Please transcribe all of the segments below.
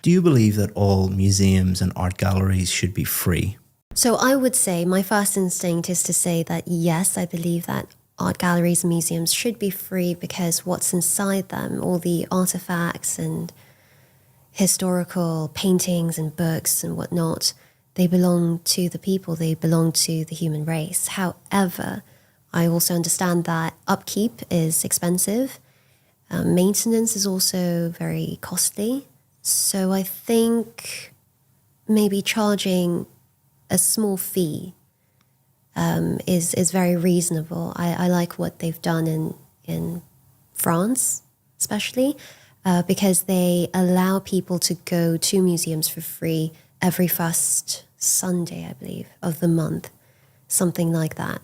Do you believe that all museums and art galleries should be free? So I would say my first instinct is to say that yes, I believe that art galleries and museums should be free because what's inside them, all the artifacts and historical paintings and books and whatnot, they belong to the people, they belong to the human race. However, I also understand that upkeep is expensive, maintenance is also very costly. So I think maybe charging a small fee is very reasonable. I like what they've done in France, especially because they allow people to go to museums for free every first Sunday, I believe, of the month, something like that.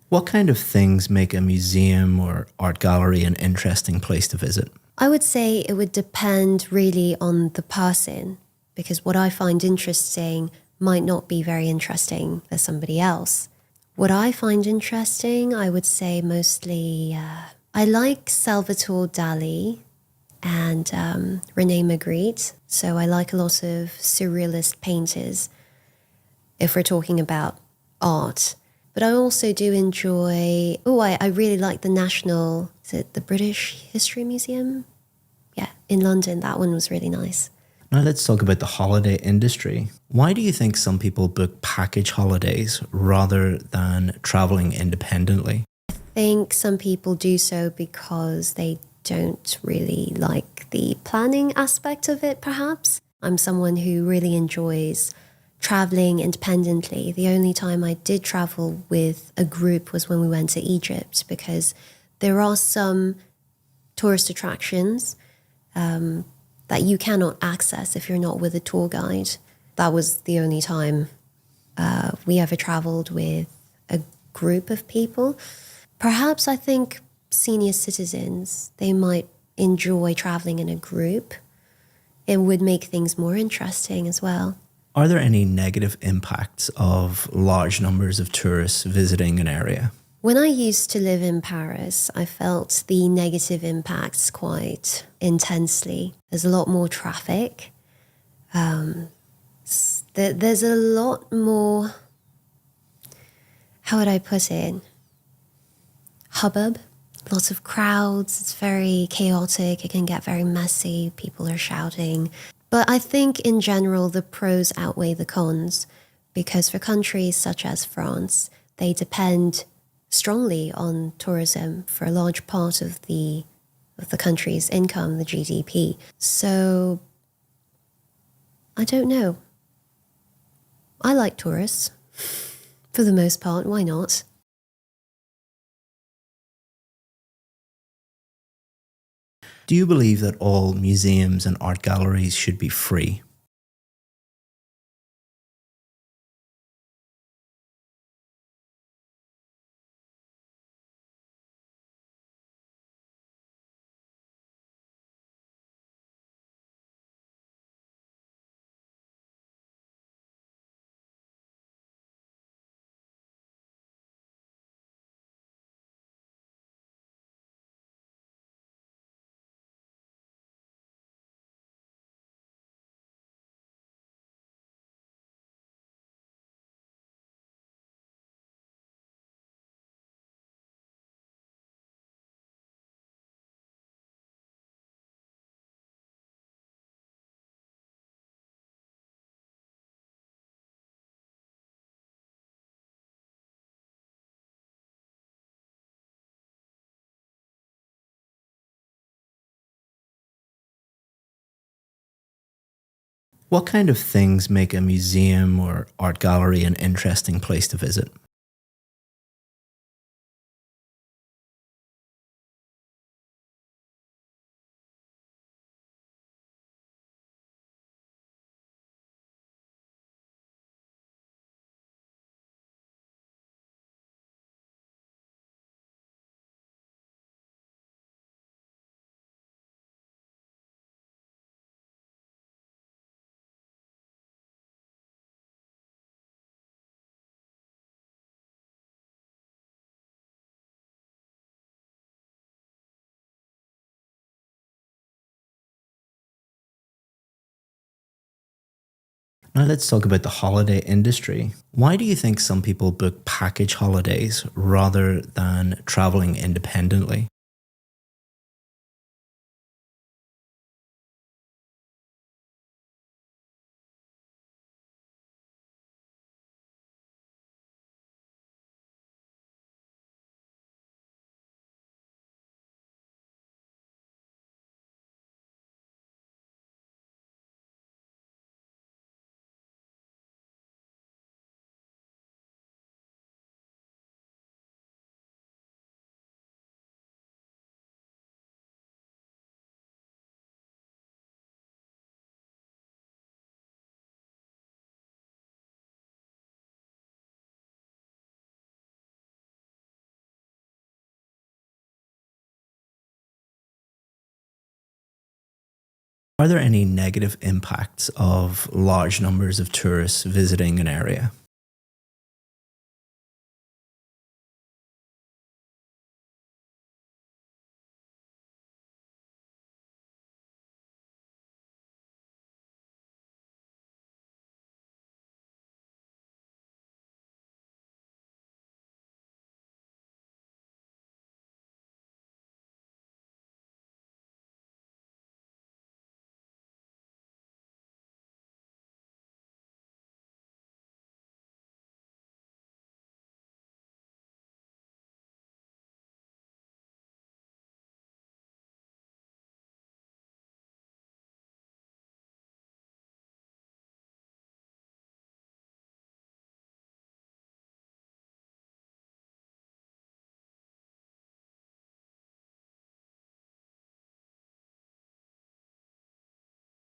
What kind of things make a museum or art gallery an interesting place to visit? I would say it would depend really on the person because what I find interesting might not be very interesting for somebody else. What I find interesting, I would say mostly, I like Salvatore Dali and Rene Magritte. So I like a lot of surrealist painters if we're talking about art. But I also do enjoy, I really like the National, is it the British History Museum? Yeah, in London. That one was really nice. Now let's talk about the holiday industry. Why do you think some people book package holidays rather than traveling independently? I think some people do so because they don't really like the planning aspect of it, perhaps. I'm someone who really enjoys traveling independently. The only time I did travel with a group was when we went to Egypt because there are some tourist attractions that you cannot access if you're not with a tour guide. That was the only time we ever traveled with a group of people. Perhaps I think senior citizens, they might enjoy traveling in a group. It would make things more interesting as well. Are there any negative impacts of large numbers of tourists visiting an area? When I used to live in Paris, I felt the negative impacts quite intensely. There's a lot more traffic. There's a lot more, how would I put it? Hubbub. Lots of crowds. It's very chaotic. It can get very messy. People are shouting. But I think in general, the pros outweigh the cons because for countries such as France, they depend strongly on tourism for a large part of the country's income, the GDP. So I don't know. I like tourists for the most part. Why not? Do you believe that all museums and art galleries should be free? What kind of things make a museum or art gallery an interesting place to visit? Now let's talk about the holiday industry. Why do you think some people book package holidays rather than traveling independently? Are there any negative impacts of large numbers of tourists visiting an area?